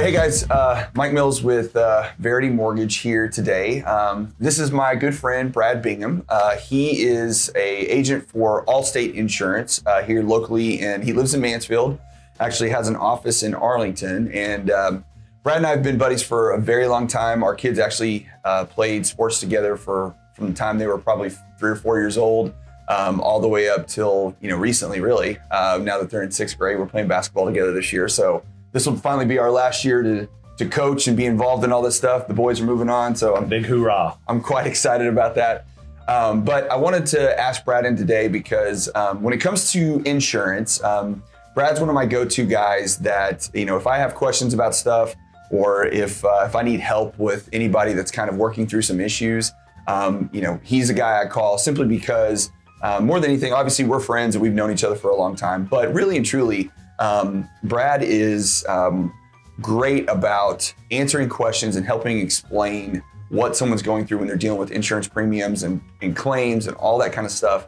Hey guys, Mike Mills with Verity Mortgage here today. This is my good friend, Brad Bingham. He is an agent for Allstate Insurance here locally, and he lives in Mansfield, actually has an office in Arlington. And Brad and I have been buddies for a very long time. Our kids actually played sports together from the time they were probably 3 or 4 years old, all the way up till recently, really. Now that they're in 6th grade, we're playing basketball together this year. So this will finally be our last year to coach and be involved in all this stuff. The boys are moving on, so big hoorah. I'm quite excited about that. But I wanted to ask Brad in today because when it comes to insurance, Brad's one of my go-to guys that, if I have questions about stuff or if I need help with anybody that's kind of working through some issues, he's a guy I call simply because more than anything, obviously we're friends and we've known each other for a long time, but really and truly, Brad is great about answering questions and helping explain what someone's going through when they're dealing with insurance premiums and claims and all that kind of stuff.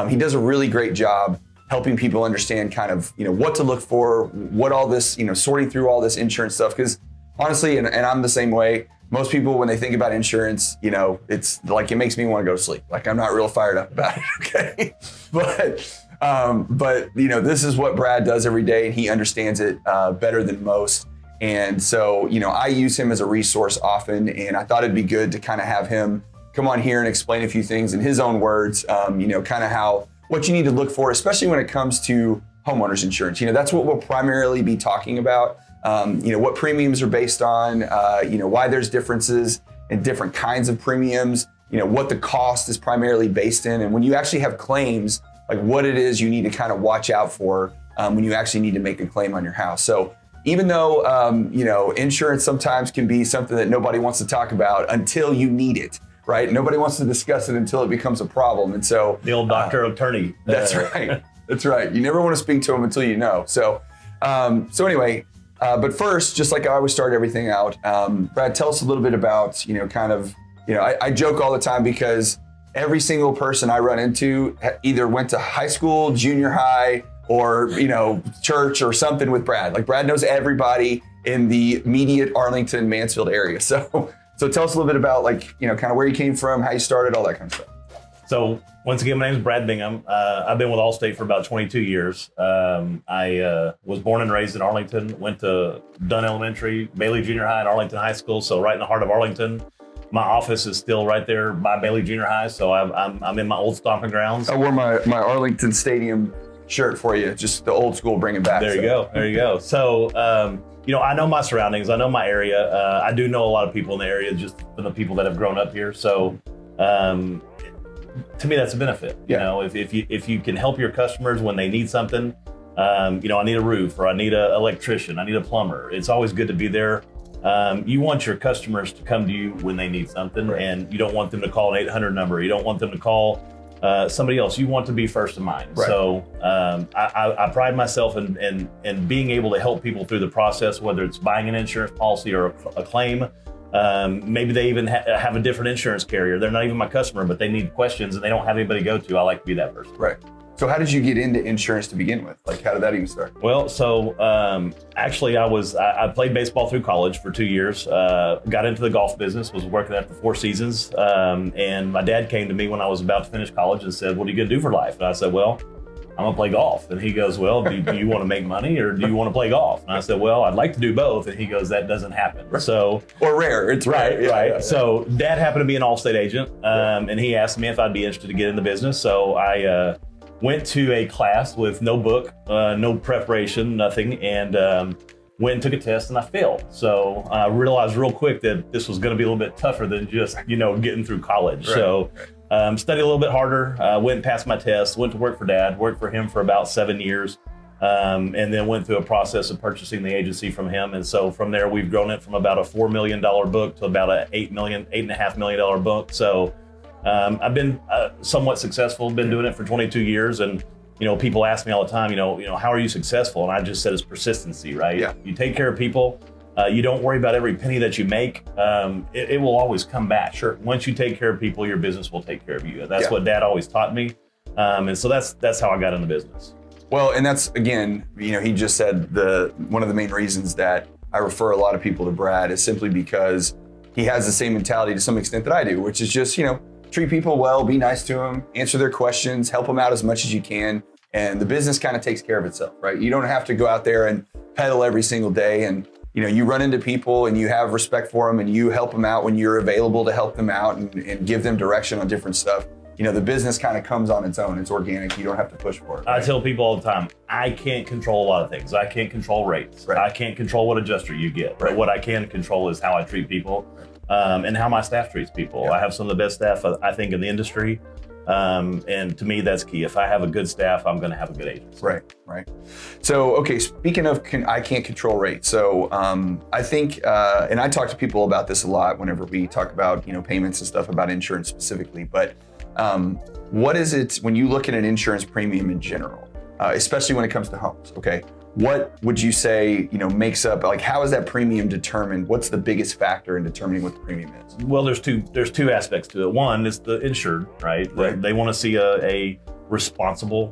He does a really great job helping people understand kind of, what to look for, what all this, sorting through all this insurance stuff. Because honestly, and I'm the same way, most people, when they think about insurance, it's like, it makes me want to go to sleep. Like, I'm not real fired up about it, okay? But this is what Brad does every day, and he understands it better than most. And so, I use him as a resource often, and I thought it'd be good to kind of have him come on here and explain a few things in his own words, kind of what you need to look for, especially when it comes to homeowners insurance. That's what we'll primarily be talking about. What premiums are based on, why there's differences in different kinds of premiums, what the cost is primarily based in, and when you actually have claims, like what it is you need to kind of watch out for when you actually need to make a claim on your house. So even though, insurance sometimes can be something that nobody wants to talk about until you need it, right? Nobody wants to discuss it until it becomes a problem. And so the old doctor attorney. That's right. That's right. You never want to speak to them until you know. So anyway, but first, just like I always start everything out, Brad, tell us a little bit about, I joke all the time because every single person I run into either went to high school, junior high, or, church or something with Brad. Like, Brad knows everybody in the immediate Arlington, Mansfield area. So tell us a little bit about, kind of where you came from, how you started, all that kind of stuff. So once again, my name is Brad Bingham. I've been with Allstate for about 22 years. I was born and raised in Arlington, went to Dunn Elementary, Bailey Junior High, and Arlington High School. So right in the heart of Arlington. My office is still right there by Bailey Junior High. So I'm in my old stomping grounds. I wore my Arlington Stadium shirt for you, just the old school, bring it back. There you go. So, I know my surroundings. I know my area. I do know a lot of people in the area, just from the people that have grown up here. So, to me, that's a benefit. Yeah. If you can help your customers when they need something, I need a roof, or I need an electrician, I need a plumber. It's always good to be there. You want your customers to come to you when they need something, right. And you don't want them to call an 800 number. You don't want them to call somebody else. You want to be first in mind. Right. So I pride myself in being able to help people through the process, whether it's buying an insurance policy or a claim. Maybe they even have a different insurance carrier. They're not even my customer, but they need questions and they don't have anybody to go to. I like to be that person. Right. So how did you get into insurance to begin with? Like, how did that even start? Well, so actually I played baseball through college for 2 years, got into the golf business, was working at the Four Seasons. And my dad came to me when I was about to finish college and said, "What are you going to do for life?" And I said, "Well, I'm going to play golf." And he goes, "Well, do you want to make money or do you want to play golf?" And I said, "Well, I'd like to do both." And he goes, "That doesn't happen." So, or rare. It's right. Yeah. So Dad happened to be an Allstate agent. And he asked me if I'd be interested to get in the business. So I went to a class with no book, no preparation, nothing, and went and took a test and I failed. So I realized real quick that this was going to be a little bit tougher than just, getting through college. Right. So studied a little bit harder, went and passed my test, went to work for Dad, worked for him for about 7 years, and then went through a process of purchasing the agency from him. And so from there, we've grown it from about a $4 million book to about an $8.5 million book. So I've been somewhat successful, been doing it for 22 years. And, people ask me all the time, how are you successful? And I just said it's persistency, right? Yeah. You take care of people. You don't worry about every penny that you make. It will always come back. Sure. Once you take care of people, your business will take care of you. That's what Dad always taught me. And so that's how I got into business. Well, and that's, again, he just said one of the main reasons that I refer a lot of people to Brad is simply because he has the same mentality to some extent that I do, which is just, treat people well, be nice to them, answer their questions, help them out as much as you can. And the business kind of takes care of itself, right? You don't have to go out there and pedal every single day. And, you run into people and you have respect for them and you help them out when you're available to help them out and give them direction on different stuff. The business kind of comes on its own. It's organic. You don't have to push for it. Right? I tell people all the time, I can't control a lot of things. I can't control rates. Right. I can't control what adjuster you get. Right. But what I can control is how I treat people and how my staff treats people. Yeah. I have some of the best staff, I think, in the industry. And to me, that's key. If I have a good staff, I'm going to have a good agency. Right. So, okay, speaking of I can't control rates. So I think, and I talk to people about this a lot whenever we talk about, payments and stuff about insurance specifically, but what is it when you look at an insurance premium in general, especially when it comes to homes, okay? What would you say, makes up, like how is that premium determined? What's the biggest factor in determining what the premium is? Well, there's two aspects to it. One is the insured, right? They want to see a responsible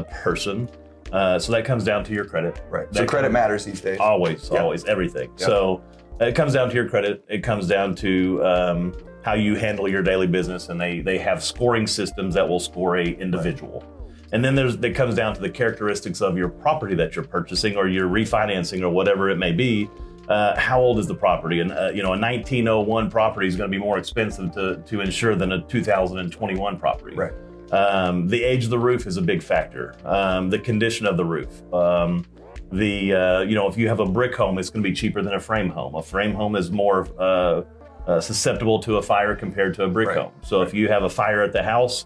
person. So that comes down to your credit. Right. So credit matters these days. Always, everything. Yeah. So it comes down to your credit. It comes down to how you handle your daily business, and they have scoring systems that will score a individual. Right. And then it comes down to the characteristics of your property that you're purchasing or you're refinancing or whatever it may be. How old is the property? And a 1901 property is going to be more expensive to insure than a 2021 property. Right. The age of the roof is a big factor. The condition of the roof. If you have a brick home, it's going to be cheaper than a frame home. A frame home is more susceptible to a fire compared to a brick home. So if you have a fire at the house,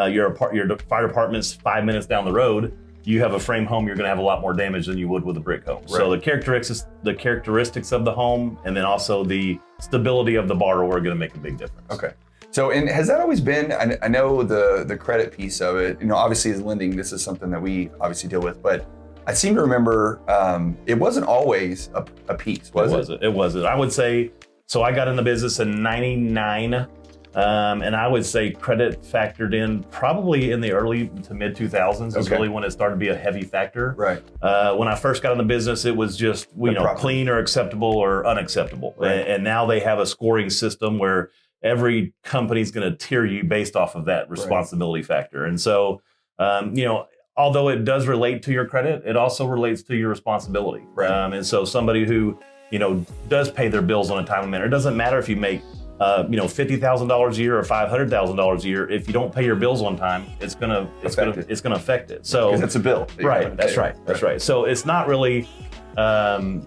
your fire department's 5 minutes down the road, you have a frame home, you're going to have a lot more damage than you would with a brick home. Right. So the characteristics of the home and then also the stability of the borrower are going to make a big difference. Okay. So, and has that always been, I know the credit piece of it, obviously as lending, this is something that we obviously deal with, but I seem to remember it wasn't always a piece, was it? It wasn't. I would say, so I got in the business in 99. And I would say credit factored in probably in the early to mid 2000s is really when it started to be a heavy factor. Right. When I first got in the business, it was just, clean or acceptable or unacceptable. Right. And now they have a scoring system where every company's going to tier you based off of that responsibility factor. And so, although it does relate to your credit, it also relates to your responsibility. Right. And so somebody who, does pay their bills on a timely manner, it doesn't matter if you make $50,000 a year or $500,000 a year. If you don't pay your bills on time, it's gonna affect it. So because it's a bill. Right. That's right. So it's not really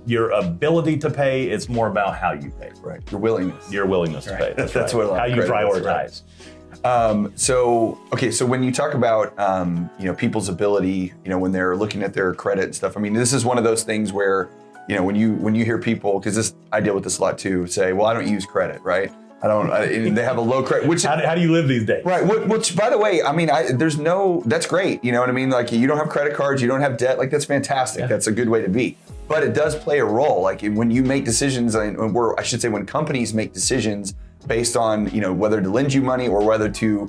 your ability to pay. It's more about how you pay. Right. Your willingness to pay. That's right. What how you prioritize. So when you talk about people's ability, when they're looking at their credit and stuff, I mean, this is one of those things where when you hear people, because I deal with this a lot too, say, well, I don't use credit, right? They have a low credit. Which how do you live these days? Right. Which, by the way, I mean, that's great. You know what I mean? Like, you don't have credit cards, you don't have debt. Like, that's fantastic. Yeah. That's a good way to be. But it does play a role. Like, when you make decisions, when companies make decisions based on, whether to lend you money or whether to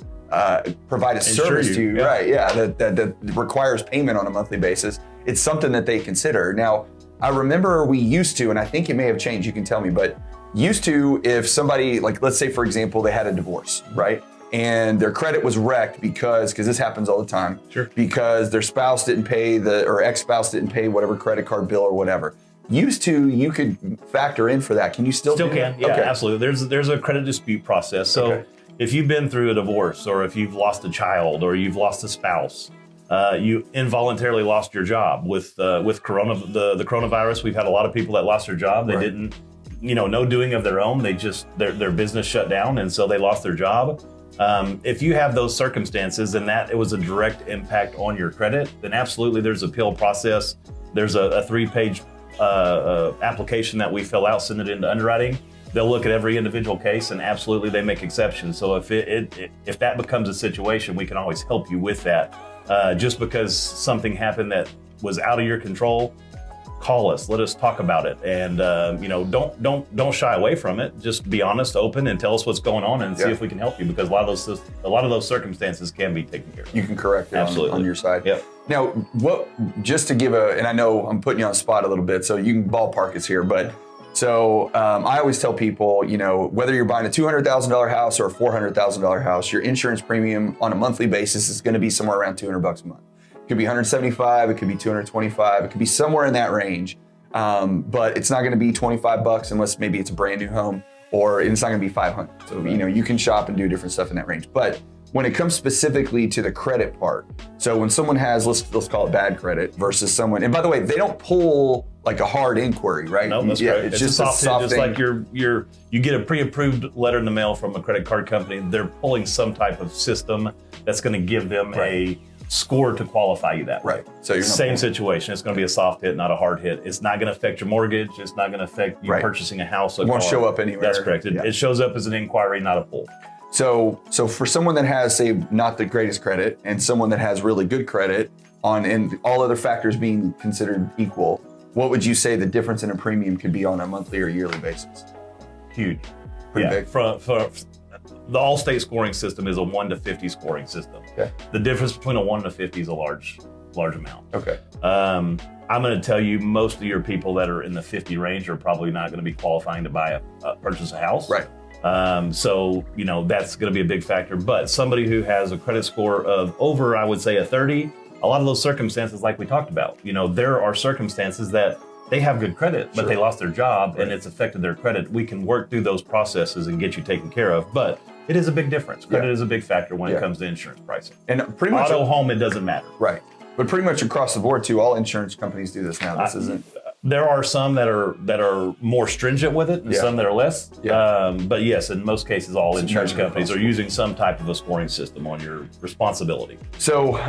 provide a service to you, right? Yeah, that requires payment on a monthly basis. It's something that they consider. Now, I remember we used to, and I think it may have changed, you can tell me, but used to, if somebody, like, let's say, for example, they had a divorce, right? And their credit was wrecked because this happens all the time. Sure. Because their spouse didn't pay or ex-spouse didn't pay whatever credit card bill or whatever. Used to, you could factor in for that. Can you still do can? That? Yeah, okay. Absolutely. There's a credit dispute process. So if you've been through a divorce, or if you've lost a child, or you've lost a spouse, you involuntarily lost your job with the coronavirus. We've had a lot of people that lost their job. They didn't, no doing of their own. They just their business shut down, and so they lost their job. If you have those circumstances and that it was a direct impact on your credit, then absolutely there's an appeal process. There's a 3-page application that we fill out, send it into underwriting. They'll look at every individual case, and absolutely they make exceptions. So if that becomes a situation, we can always help you with that. Just because something happened that was out of your control, call us, let us talk about it. And, don't shy away from it. Just be honest, open, and tell us what's going on and see if we can help you, because a lot of those circumstances can be taken care of. You can correct it on your side. Yep. Now, just to give and I know I'm putting you on the spot a little bit, so you can ballpark us here, but I always tell people, whether you're buying a $200,000 house or a $400,000 house, your insurance premium on a monthly basis is going to be somewhere around $200 a month. It could be 175, it could be 225, it could be somewhere in that range. But it's not going to be $25 unless maybe it's a brand new home, or it's not going to be $500. So, you can shop and do different stuff in that range. But when it comes specifically to the credit part, so when someone has, let's call it bad credit versus someone, and by the way, they don't pull like a hard inquiry, right? No, that's correct. It's just a soft thing. Like you get a pre-approved letter in the mail from a credit card company. They're pulling some type of system that's going to give them a score to qualify you that way. Right. So you're same situation. It's going to be a soft hit, not a hard hit. It's not going to affect your mortgage. It's not going to affect you purchasing a house. It won't show up anywhere. That's correct. It shows up as an inquiry, not a pull. So for someone that has, say, not the greatest credit, and someone that has really good credit, and all other factors being considered equal, what would you say the difference in a premium could be on a monthly or yearly basis? Huge. Pretty big. For the Allstate scoring system is a 1 to 50 scoring system. Okay. The difference between a 1 to 50 is a large amount. Okay. I'm going to tell you, most of your people that are in the 50 range are probably not going to be qualifying to purchase a house. Right. So that's going to be a big factor. But somebody who has a credit score of over, I would say, a 30, a lot of those circumstances, like we talked about, there are circumstances that they have good credit, but they lost their job and it's affected their credit. We can work through those processes and get you taken care of. But it is a big difference. Credit is a big factor when it comes to insurance pricing. And pretty much home, it doesn't matter. Right. But pretty much across the board too, all insurance companies do this now. This isn't. There are some that are more stringent with it, and some that are less. But yes, in most cases, all insurance companies are using some type of a scoring system on your responsibility. So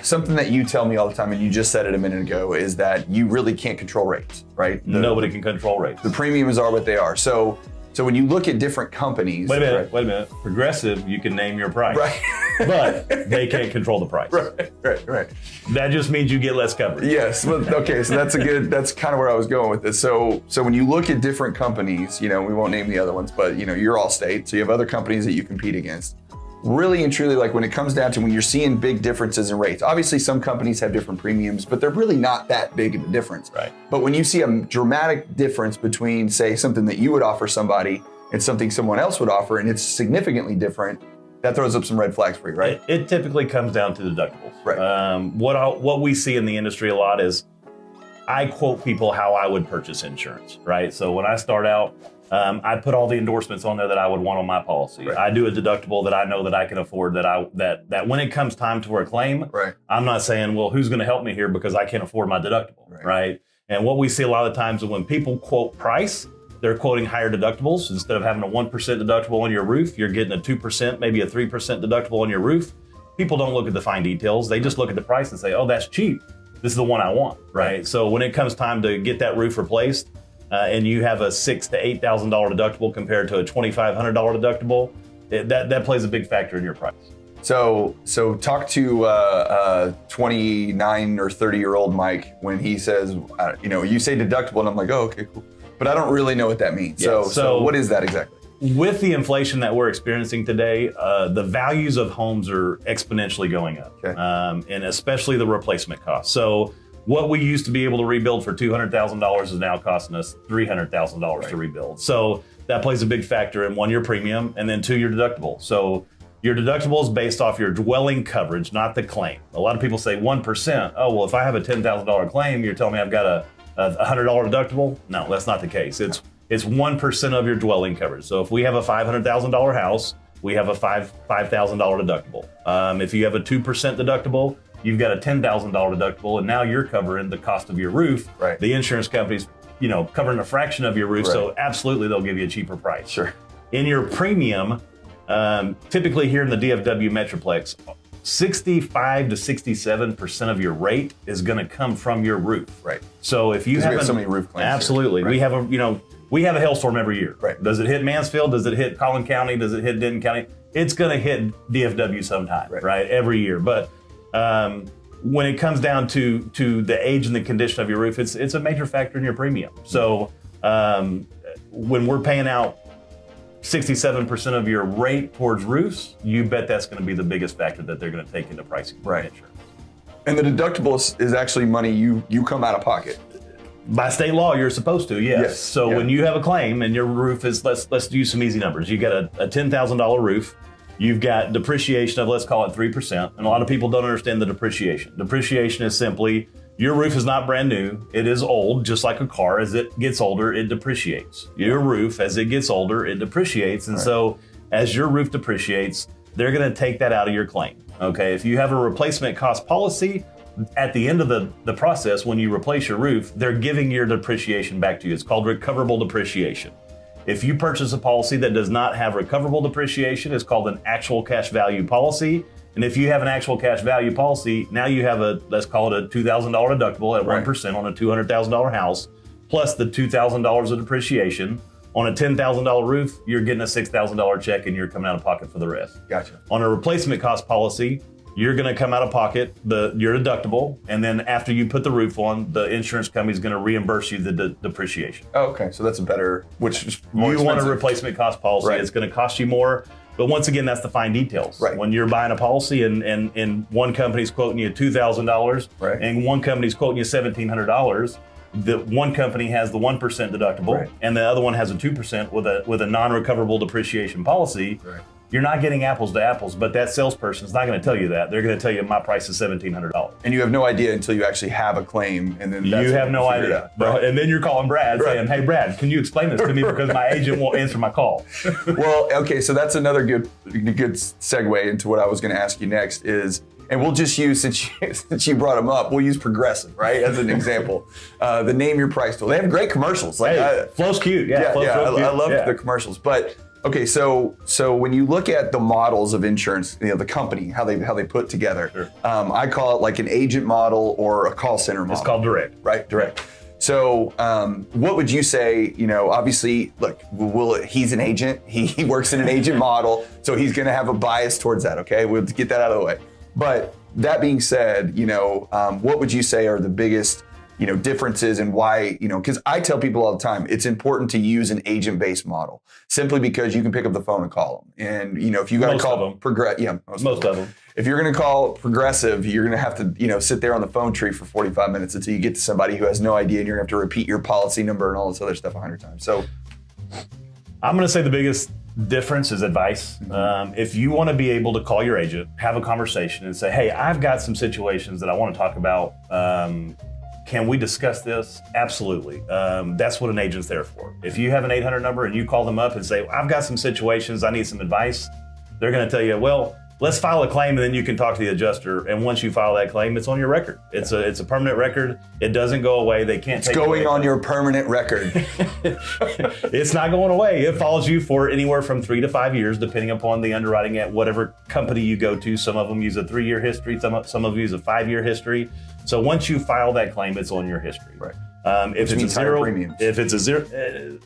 something that you tell me all the time, and you just said it a minute ago, is that you really can't control rates, right? Nobody can control rates. The premiums are what they are. So when you look at different companies, wait a minute. Progressive, you can name your price, right? But they can't control the price. Right. That just means you get less coverage. Yes. Well, okay. So that's kind of where I was going with this. So when you look at different companies, we won't name the other ones, but you're Allstate, so you have other companies that you compete against. Really and truly, like when it comes down to when you're seeing big differences in rates, obviously some companies have different premiums, but they're really not that big of a difference. Right. But when you see a dramatic difference between, say, something that you would offer somebody and something someone else would offer, and it's significantly different, that throws up some red flags for you, right? It typically comes down to deductibles. Right. What we see in the industry a lot is I quote people how I would purchase insurance, right? So when I start out, I put all the endorsements on there that I would want on my policy. Right. I do a deductible that I know that I can afford, that when it comes time for a claim, I'm not saying, well, who's going to help me here because I can't afford my deductible, right? And what we see a lot of times is when people quote price, they're quoting higher deductibles. Instead of having a 1% deductible on your roof, you're getting a 2%, maybe a 3% deductible on your roof. People don't look at the fine details. They just look at the price and say, oh, that's cheap. This is the one I want, right? So when it comes time to get that roof replaced, and you have a $6,000 to $8,000 deductible compared to a $2,500 deductible, that plays a big factor in your price. So talk to 29 or 30-year-old Mike when he says, you say deductible, and I'm like, oh, okay, cool. But I don't really know what that means. So what is that exactly? With the inflation that we're experiencing today, the values of homes are exponentially going up, and especially the replacement cost. So what we used to be able to rebuild for $200,000 is now costing us $300,000 to rebuild. So that plays a big factor in, one, your premium, and then two, your deductible. So your deductible is based off your dwelling coverage, not the claim. A lot of people say 1%. Oh, well, if I have a $10,000 claim, you're telling me I've got a $100 deductible? No, that's not the case. It's 1% of your dwelling coverage. So if we have a $500,000 house, we have a $5,000 deductible. If you have a 2% deductible, you've got a $10,000 deductible, and now you're covering the cost of your roof. Right. The insurance company's, covering a fraction of your roof, so absolutely they'll give you a cheaper price. Sure. In your premium, typically here in the DFW Metroplex, 65 to 67% of your rate is going to come from your roof. Right. So if you have so many roof claims. Absolutely. Right. We have a hailstorm every year. Right. Does it hit Mansfield? Does it hit Collin County? Does it hit Denton County? It's going to hit DFW sometime, right? Every year. But when it comes down to the age and the condition of your roof, it's a major factor in your premium. So when we're paying out 67% of your rate towards roofs, you bet that's going to be the biggest factor that they're going to take into pricing Right. insurance. And the deductible is actually money you come out of pocket. By state law, you're supposed to, yes. Yes. So Yeah. when you have a claim and your roof is, let's do some easy numbers. You got a $10,000 roof. You've got depreciation of, let's call it 3%. And a lot of people don't understand the depreciation. Depreciation is simply, your roof is not brand new. It is old, just like a car. As it gets older, it depreciates. Your roof, as it gets older, it depreciates. And so as your roof depreciates, they're going to take that out of your claim. Okay, if you have a replacement cost policy, at the end of the process, when you replace your roof, they're giving your depreciation back to you. It's called recoverable depreciation. If you purchase a policy that does not have recoverable depreciation, it's called an actual cash value policy. And if you have an actual cash value policy, now you have let's call it a $2,000 deductible at 1% on a $200,000 house, plus the $2,000 of depreciation. On a $10,000 roof, you're getting a $6,000 check and you're coming out of pocket for the rest. Gotcha. On a replacement cost policy, you're going to come out of pocket your deductible, and then after you put the roof on, the insurance company is going to reimburse you the depreciation. Oh, okay. So that's a better, which is more You want a expensive. replacement cost policy. Right. It's going to cost you more. But once again, that's the fine details. Right. When you're buying a policy and one company's quoting you $2,000 Right. and one company's quoting you $1,700, the one company has the 1% deductible Right. and the other one has a 2% with a non-recoverable depreciation policy. Right. You're not getting apples to apples, but that salesperson's not going to tell you that. They're going to tell you my price is $1,700. And you have no idea until you actually have a claim, and then that's You when have no figure it idea. out. Right. And then you're calling Brad saying, hey, Brad, can you explain this to me because my agent won't answer my call. Well, okay, so that's another good segue into what I was going to ask you next is, and we'll just use, since you brought them up, we'll use Progressive, right, as an example. The Name Your Price tool. They have great commercials. Like, Hey, Flo's cute. Yeah, Flo's real cute. I love Yeah. the commercials. But okay, so when you look at the models of insurance, the company, how they put together, Sure. I call it like an agent model or a call center model. It's called direct. Right, direct. So, what would you say? Obviously, look, he's an agent. He works in an agent model, so he's going to have a bias towards that. Okay, we'll get that out of the way. But that being said, what would you say are the biggest, differences and why? Because I tell people all the time, it's important to use an agent-based model simply because you can pick up the phone and call them. And if you got to Most call of them. Most of them. If you're going to call Progressive, you're going to have to, sit there on the phone tree for 45 minutes until you get to somebody who has no idea, and you're going to have to repeat your policy number and all this other stuff 100 times. So I'm going to say the biggest difference is advice. If you want to be able to call your agent, have a conversation and say, hey, I've got some situations that I want to talk about. Can we discuss this? Absolutely. That's what an agent's there for. If you have an 800 number and you call them up and say, I've got some situations, I need some advice, they're going to tell you, well, let's file a claim and then you can talk to the adjuster. And once you file that claim, it's on your record. It's a permanent record. It doesn't go away. They can't take it away. going on your permanent record. It's not going away. It follows you for anywhere from 3 to 5 years, depending upon the underwriting at whatever company you go to. Some of them use a 3-year history. Some of them use a 5-year history. So once you file that claim, it's on your history. Right. If it's a zero, premiums. if it's a zero,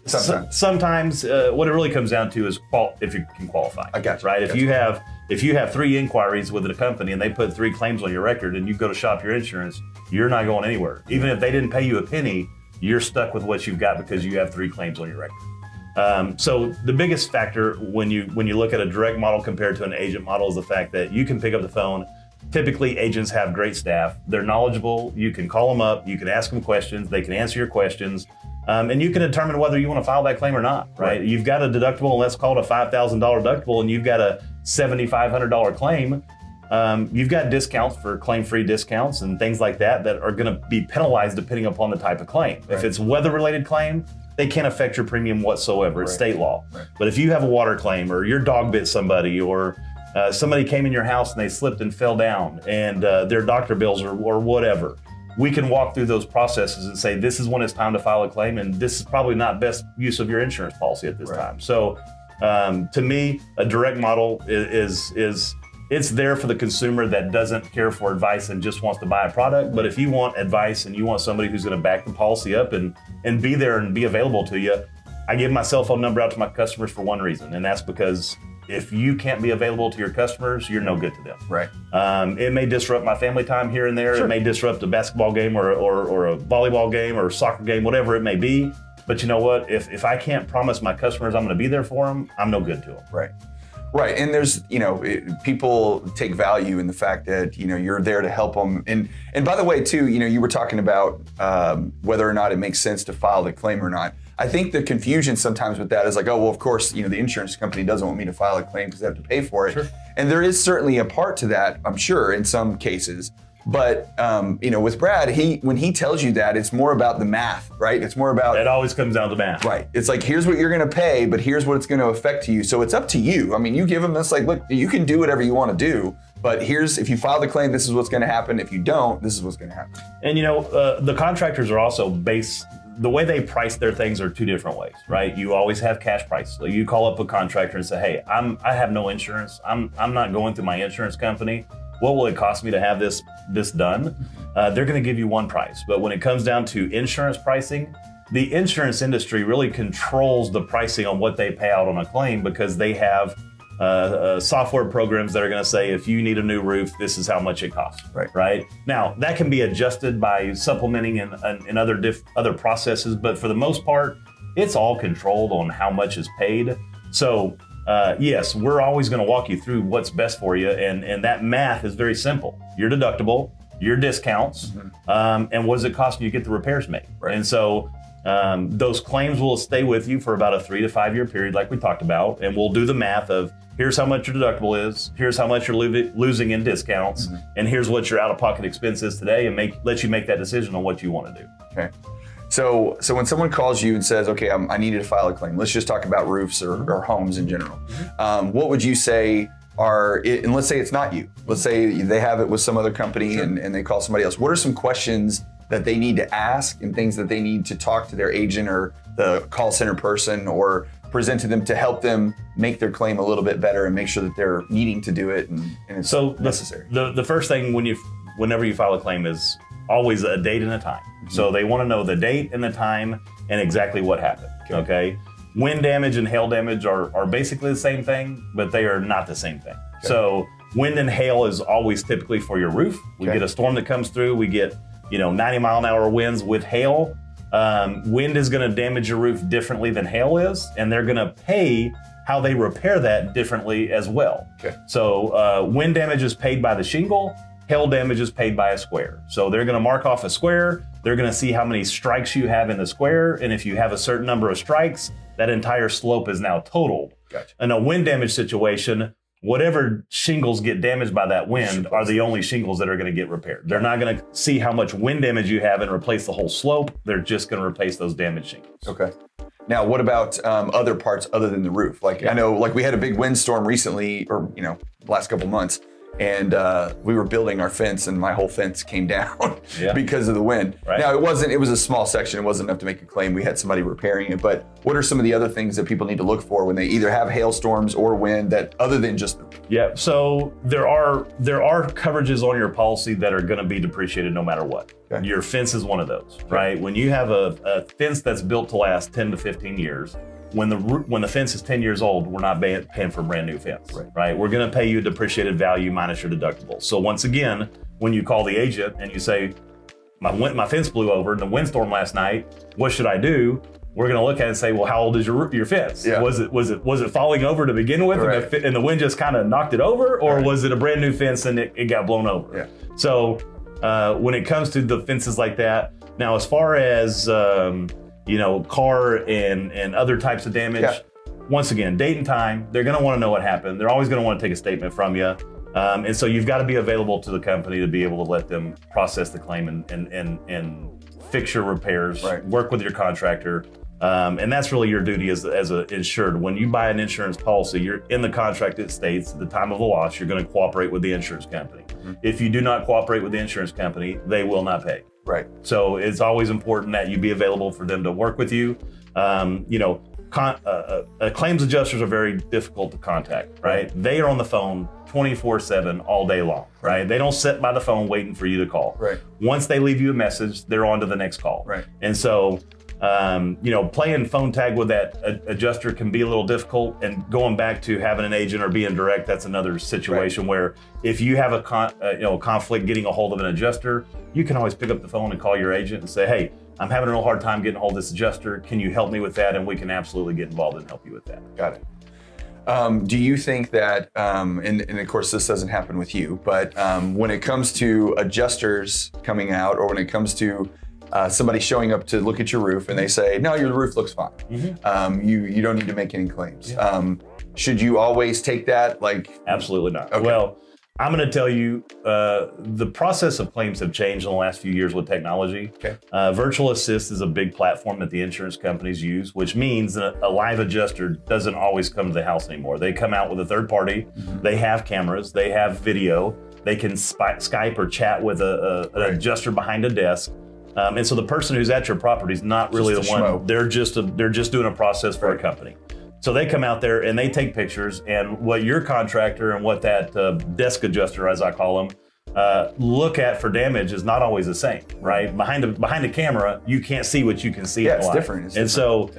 sometimes what it really comes down to is if you can qualify. I got you. Right. Got If you have 3 inquiries with a company and they put 3 claims on your record and you go to shop your insurance, you're not going anywhere. Even if they didn't pay you a penny, you're stuck with what you've got because you have 3 claims on your record. So the biggest factor when you look at a direct model compared to an agent model is the fact that you can pick up the phone. Typically, agents have great staff. They're knowledgeable. You can call them up. You can ask them questions. They can answer your questions. And you can determine whether you want to file that claim or not, right? You've got a deductible, and let's call it a $5,000 deductible, and you've got a $7,500 claim. You've got discounts for claim-free discounts and things like that are going to be penalized depending upon the type of claim. Right. If it's weather-related claim, they can't affect your premium whatsoever. It's state law. Right. But if you have a water claim or your dog bit somebody or somebody came in your house and they slipped and fell down and their doctor bills or whatever, we can walk through those processes and say, this is when it's time to file a claim and this is probably not best use of your insurance policy at this time. So to me, a direct model is it's there for the consumer that doesn't care for advice and just wants to buy a product. But if you want advice and you want somebody who's going to back the policy up and be there and be available to you, I give my cell phone number out to my customers for one reason, and that's because if you can't be available to your customers, you're no good to them. Right. It may disrupt my family time here and there. Sure. It may disrupt a basketball game or a volleyball game or a soccer game, whatever it may be. But you know what? If I can't promise my customers I'm going to be there for them, I'm no good to them. Right. Right. And there's, people take value in the fact that, you're there to help them. And by the way, too, you were talking about whether or not it makes sense to file the claim or not. I think the confusion sometimes with that is like, oh, well, of course, the insurance company doesn't want me to file a claim because they have to pay for it. Sure. And there is certainly a part to that, I'm sure, in some cases. But, with Brad, when he tells you that, it's more about the math, right? It's more about... It always comes down to math. Right. It's like, here's what you're going to pay, but here's what it's going to affect you. So it's up to you. I mean, you give them this, like, look, you can do whatever you want to do, but if you file the claim, this is what's going to happen. If you don't, this is what's going to happen. And, the contractors are also the way they price their things are two different ways, right? You always have cash price. So you call up a contractor and say, hey, I have no insurance. I'm not going through my insurance company. What will it cost me to have this done? They're going to give you one price. But when it comes down to insurance pricing, the insurance industry really controls the pricing on what they pay out on a claim because they have software programs that are going to say, if you need a new roof, this is how much it costs. Right? Now, that can be adjusted by supplementing in other processes, but for the most part, it's all controlled on how much is paid. So, yes, we're always going to walk you through what's best for you, and that math is very simple. Your deductible, your discounts, and what does it cost you to get the repairs made? Right. And so those claims will stay with you for about a 3 to 5 year period like we talked about, and we'll do the math of here's how much your deductible is, here's how much you're losing in discounts, and here's what your out-of-pocket expense is today, and let you make that decision on what you want to do. Okay. So when someone calls you and says, okay, I needed to file a claim, let's just talk about roofs or homes in general. What would you say and let's say it's not you. Let's say they have it with some other company and they call somebody else. What are some questions that they need to ask and things that they need to talk to their agent or the call center person or present to them to help them make their claim a little bit better and make sure that they're needing to do it and it's necessary? The first thing whenever you file a claim is always a date and a time. So they want to know the date and the time and exactly what happened. Okay. Wind damage and hail damage are basically the same thing, but they are not the same thing. Okay. So wind and hail is always typically for your roof. We get a storm that comes through. We get 90-mile-an-hour winds with hail. Wind is going to damage your roof differently than hail is, and they're going to pay how they repair that differently as well. Okay. So wind damage is paid by the shingle. Hail damage is paid by a square. So they're going to mark off a square. They're going to see how many strikes you have in the square. And if you have a certain number of strikes, that entire slope is now totaled. Gotcha. In a wind damage situation, whatever shingles get damaged by that wind are the only shingles that are going to get repaired. They're not going to see how much wind damage you have and replace the whole slope. They're just going to replace those damaged shingles. Okay. Now, what about other parts other than the roof? I know, we had a big windstorm recently, or the last couple months, and we were building our fence, and my whole fence came down because of the wind. Right. Now, it was a small section. It wasn't enough to make a claim. We had somebody repairing it. But what are some of the other things that people need to look for when they either have hailstorms or wind that other than just the roof? Yeah, so there are coverages on your policy that are going to be depreciated no matter what. Okay. Your fence is one of those, right? When you have a fence that's built to last 10 to 15 years, when the fence is 10 years old, we're not paying for a brand new fence, right? We're going to pay you a depreciated value minus your deductible. So once again, when you call the agent and you say, my fence blew over in the windstorm last night, what should I do? We're going to look at it and say, well, how old is your fence? Yeah. Was it falling over to begin with, and the wind just kind of knocked it over, or was it a brand new fence and it got blown over? Yeah. So when it comes to the fences like that, now as far as car and other types of damage, once again, date and time, they're going to want to know what happened. They're always going to want to take a statement from you. And so you've got to be available to the company to be able to let them process the claim and fix your repairs, work with your contractor. And that's really your duty as an insured. When you buy an insurance policy, you're in the contract, it states at the time of the loss, you're going to cooperate with the insurance company. Mm-hmm. If you do not cooperate with the insurance company, they will not pay. Right. So it's always important that you be available for them to work with you. Claims adjusters are very difficult to contact, right? They are on the phone 24/7 all day long, right? They don't sit by the phone waiting for you to call. Right. Once they leave you a message, they're on to the next call. Right. And so Playing phone tag with that adjuster can be a little difficult, and going back to having an agent or being direct, that's another situation where if you have a conflict getting a hold of an adjuster, you can always pick up the phone and call your agent and say, hey, I'm having a real hard time getting a hold of this adjuster. Can you help me with that? And we can absolutely get involved and help you with that. Got it. Do you think that, and of course this doesn't happen with you, but when it comes to adjusters coming out, or when it comes to somebody showing up to look at your roof and they say, no, your roof looks fine. You don't need to make any claims. Should you always take that? Absolutely not. Okay. Well, I'm going to tell you, the process of claims have changed in the last few years with technology. Okay. Virtual Assist is a big platform that the insurance companies use, which means that a live adjuster doesn't always come to the house anymore. They come out with a third party. They have cameras. They have video. They can Skype or chat with an adjuster behind a desk. And so the person who's at your property is not really the one. Schmo. They're just doing a process for a company. So they come out there and they take pictures, and what your contractor and what that desk adjuster, as I call them, look at for damage is not always the same, right? Behind a camera, you can't see what you can see. Yeah, it's different. So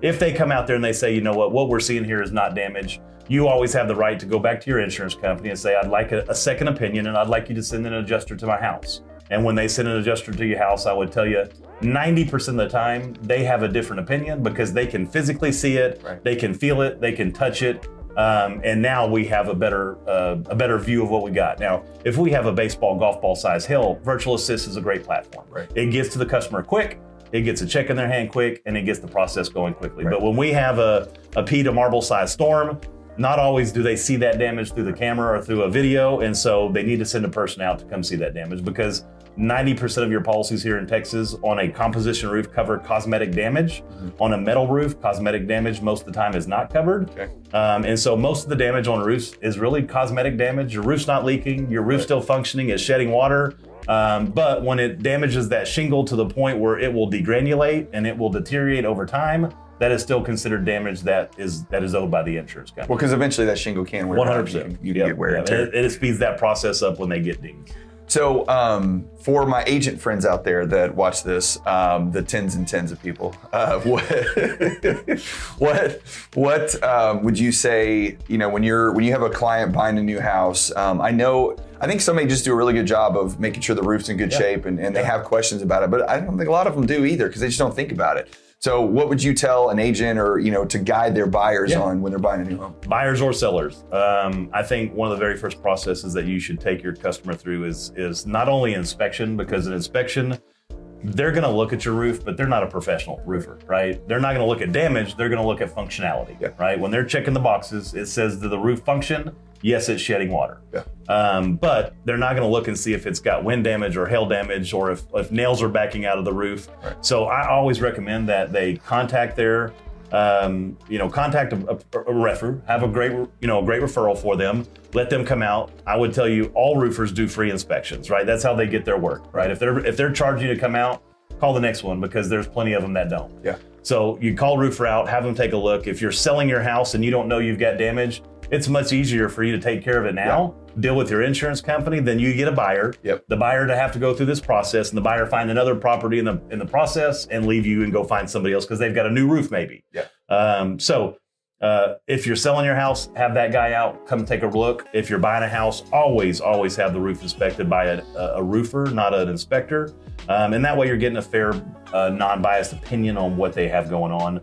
if they come out there and they say, you know what we're seeing here is not damage, you always have the right to go back to your insurance company and say, I'd like a second opinion, and I'd like you to send an adjuster to my house. And when they send an adjuster to your house, I would tell you 90% of the time, they have a different opinion because they can physically see it, they can feel it, they can touch it. And now we have a better view of what we got. Now, if we have a baseball, golf ball size hill, Virtual Assist is a great platform. It gets to the customer quick, it gets a check in their hand quick, and it gets the process going quickly. But when we have a pea to marble size storm, not always do they see that damage through the camera or through a video, and so they need to send a person out to come see that damage, because 90% of your policies here in Texas on a composition roof cover cosmetic damage. On a metal roof, cosmetic damage most of the time is not covered. And so most of the damage on roofs is really cosmetic damage. Your roof's not leaking, your roof's still functioning, it's shedding water. But when it damages that shingle to the point where it will degranulate and it will deteriorate over time, that is still considered damage that is owed by the insurance company. Well, because eventually that shingle can wear 100%. You can get wear and tear. It speeds that process up when they get dinged. So for my agent friends out there that watch this, the tens and tens of people, what would you say, when you have a client buying a new house? I think some may just do a really good job of making sure the roof's in good shape and they have questions about it, but I don't think a lot of them do either, because they just don't think about it. So what would you tell an agent or, to guide their buyers on when they're buying a new home? Buyers or sellers. I think one of the very first processes that you should take your customer through is not only inspection, because an inspection, they're going to look at your roof, but they're not a professional roofer, right? They're not going to look at damage. They're going to look at functionality, right? When they're checking the boxes, it says, does the roof function? Yes, it's shedding water. But they're not going to look and see if it's got wind damage or hail damage, or if nails are backing out of the roof. So I always recommend that they contact their, contact a refer, have a great referral for them, let them come out. I would tell you all roofers do free inspections, right? That's how they get their work, right? If they're charging you to come out, call the next one, because there's plenty of them that don't. So you call roofer out, have them take a look. If you're selling your house and you don't know you've got damage, it's much easier for you to take care of it now, deal with your insurance company, than you get a buyer, the buyer to have to go through this process, and the buyer find another property in the process and leave you and go find somebody else because they've got a new roof maybe. So if you're selling your house, have that guy out, come take a look. If you're buying a house, always have the roof inspected by a roofer, not an inspector. And that way you're getting a fair, non-biased opinion on what they have going on.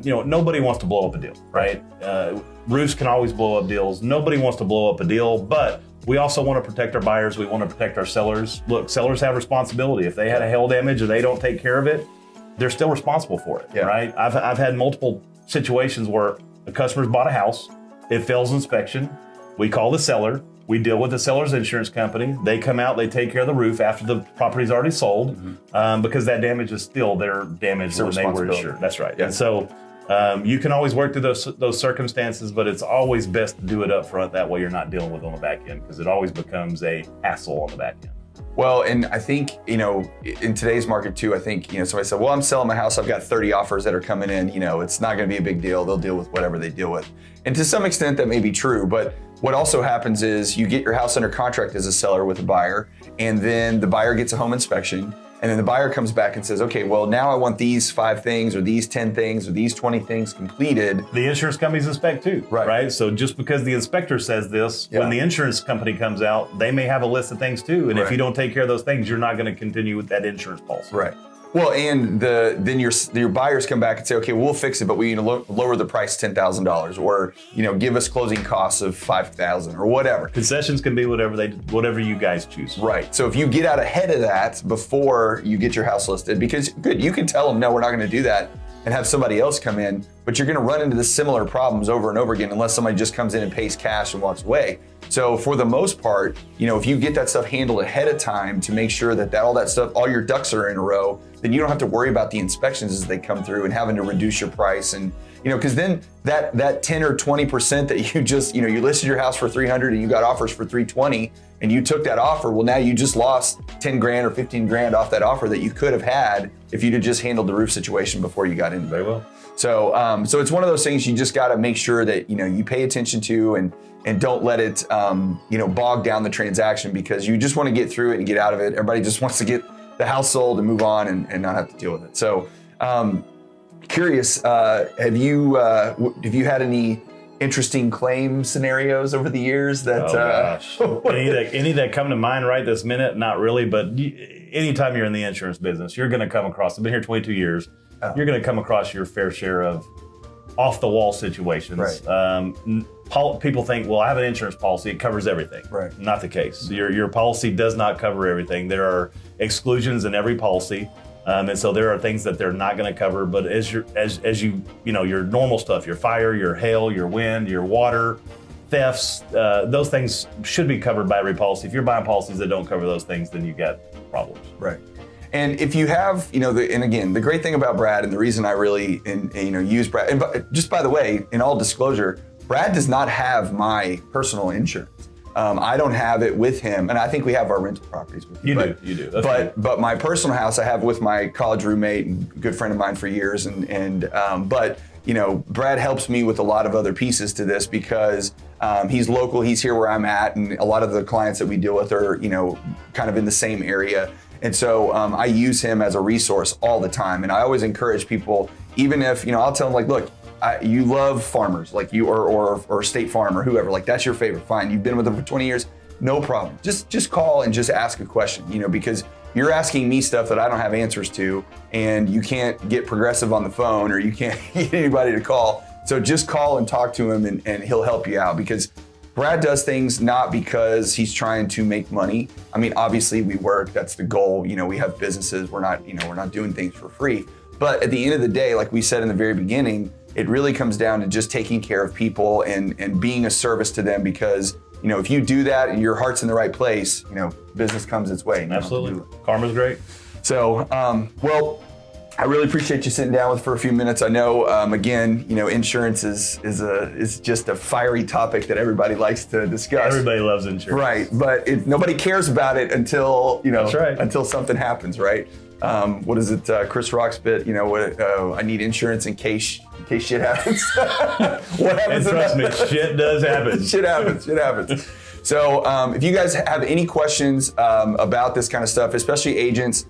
Nobody wants to blow up a deal, right? Roofs can always blow up deals. Nobody wants to blow up a deal, but we also want to protect our buyers. We want to protect our sellers. Look, sellers have responsibility. If they had a hail damage and they don't take care of it, they're still responsible for it, right? I've had multiple situations where a customer's bought a house, it fails inspection. We call the seller. We deal with the seller's insurance company. They come out, they take care of the roof after the property's already sold, because that damage is still their damage when they were insured. That's right. And so you can always work through those circumstances, but it's always best to do it up front. That way you're not dealing with it on the back end, because it always becomes a hassle on the back end. Well, and I think, in today's market too, I think, somebody said, well, I'm selling my house, I've got 30 offers that are coming in, it's not going to be a big deal. They'll deal with whatever they deal with. And to some extent that may be true, but what also happens is you get your house under contract as a seller with a buyer, and then the buyer gets a home inspection, And then the buyer comes back and says, okay, well, now I want these 5 things or these 10 things or these 20 things completed. The insurance companies inspect too, right? So just because the inspector says this, when the insurance company comes out, they may have a list of things too. And if you don't take care of those things, you're not going to continue with that insurance policy. Right. Well, and then your buyers come back and say, okay, we'll fix it, but we need to lower the price $10,000, or give us closing costs of $5,000 or whatever. Concessions can be whatever you guys choose. Right. So if you get out ahead of that before you get your house listed, because you can tell them, no, we're not going to do that, and have somebody else come in, but you're going to run into the similar problems over and over again unless somebody just comes in and pays cash and walks away. So for the most part, if you get that stuff handled ahead of time to make sure that all that stuff, all your ducks are in a row, then you don't have to worry about the inspections as they come through and having to reduce your price. And because then that 10 or 20% that you just, you listed your house for 300 and you got offers for 320 and you took that offer, well, now you just lost 10 grand or 15 grand off that offer that you could have had if you'd have just handled the roof situation before you got into it. Very well. So it's one of those things you just got to make sure that, you pay attention to and don't let it, bog down the transaction, because you just want to get through it and get out of it. Everybody just wants to get the house sold and move on and not have to deal with it. So, curious, have you had any interesting claim scenarios over the years that? Any that come to mind right this minute? Not really, but anytime you're in the insurance business, you're going to come across. I've been here 22 years. You're going to come across your fair share of off the wall situations. Right. People think, well, I have an insurance policy, it covers everything. Right. Not the case. Your policy does not cover everything. There are exclusions in every policy. And so there are things that they're not going to cover, but as your normal stuff, your fire, your hail, your wind, your water, thefts, those things should be covered by every policy. If you're buying policies that don't cover those things, then you got problems. Right. And if you have, and again, the great thing about Brad, and the reason I really, use Brad, and just by the way, in all disclosure, Brad does not have my personal insurance. I don't have it with him, and I think we have our rental properties with him. You do. That's but my personal house I have with my college roommate and good friend of mine for years, but Brad helps me with a lot of other pieces to this because he's local, he's here where I'm at, and a lot of the clients that we deal with are kind of in the same area. And so I use him as a resource all the time. And I always encourage people, even if, I'll tell them like, look, you love farmers, like you or State Farm or whoever, like that's your favorite. Fine. You've been with them for 20 years. No problem. Just call and just ask a question, because you're asking me stuff that I don't have answers to, and you can't get Progressive on the phone or you can't get anybody to call. So just call and talk to him and he'll help you out, because Brad does things not because he's trying to make money. I mean, obviously we work, that's the goal. We have businesses, we're not doing things for free. But at the end of the day, like we said in the very beginning, it really comes down to just taking care of people and being a service to them, because, if you do that and your heart's in the right place, business comes its way. Absolutely. Karma's great. So, well, I really appreciate you sitting down with for a few minutes. I know, again, insurance is just a fiery topic that everybody likes to discuss. Everybody loves insurance, right? But nobody cares about it until That's right. until something happens, right? What is it? Chris Rock's bit. I need insurance in case shit happens. What happens? And trust me, shit does happen. Shit happens. So, if you guys have any questions about this kind of stuff, especially agents.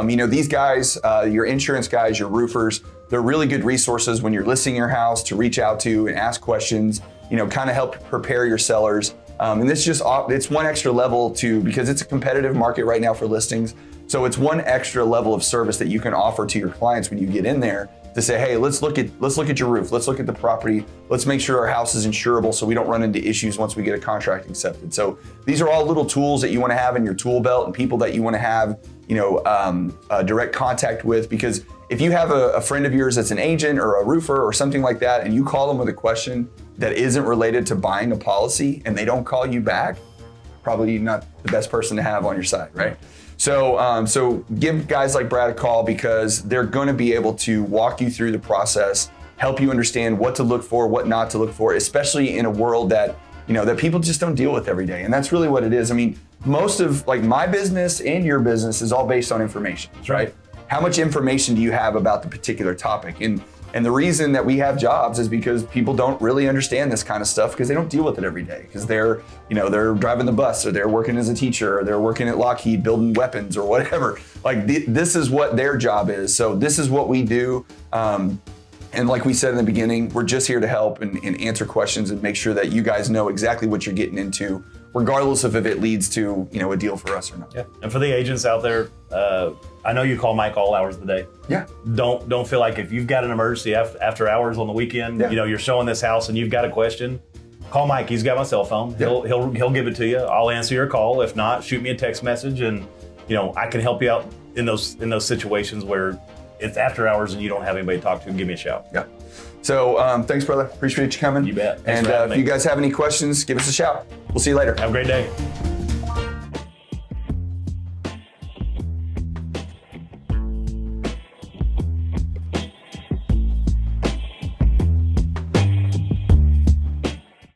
These guys, your insurance guys, your roofers, they're really good resources when you're listing your house to reach out to and ask questions, kind of help prepare your sellers. And it's one extra level because it's a competitive market right now for listings. So it's one extra level of service that you can offer to your clients when you get in there to say, hey, let's look at your roof. Let's look at the property. Let's make sure our house is insurable so we don't run into issues once we get a contract accepted. So these are all little tools that you want to have in your tool belt and people that you want to have direct contact with, because if you have a friend of yours that's an agent or a roofer or something like that, and you call them with a question that isn't related to buying a policy and they don't call you back, probably not the best person to have on your side, right? So give guys like Brad a call, because they're going to be able to walk you through the process, help you understand what to look for, what not to look for, especially in a world that people just don't deal with every day. And that's really what it is. I mean, most of my business and your business is all based on information, right? How much information do you have about the particular topic? And And the reason that we have jobs is because people don't really understand this kind of stuff because they don't deal with it every day. Because they're driving the bus, or they're working as a teacher, or they're working at Lockheed building weapons or whatever. Like this is what their job is. So this is what we do. And like we said in the beginning, we're just here to help and answer questions and make sure that you guys know exactly what you're getting into, regardless of if it leads to a deal for us or not. Yeah. And for the agents out there, I know you call Mike all hours of the day. Yeah. Don't feel like if you've got an emergency after hours on the weekend, you're showing this house and you've got a question, call Mike. He's got my cell phone. Yeah. He'll give it to you. I'll answer your call. If not, shoot me a text message, and I can help you out in those situations where it's after hours and you don't have anybody to talk to. Give me a shout. Yeah. So thanks, brother. Appreciate you coming. You bet. Thanks And for having if me. you guys have any questions, give us a shout. We'll see you later. Have a great day.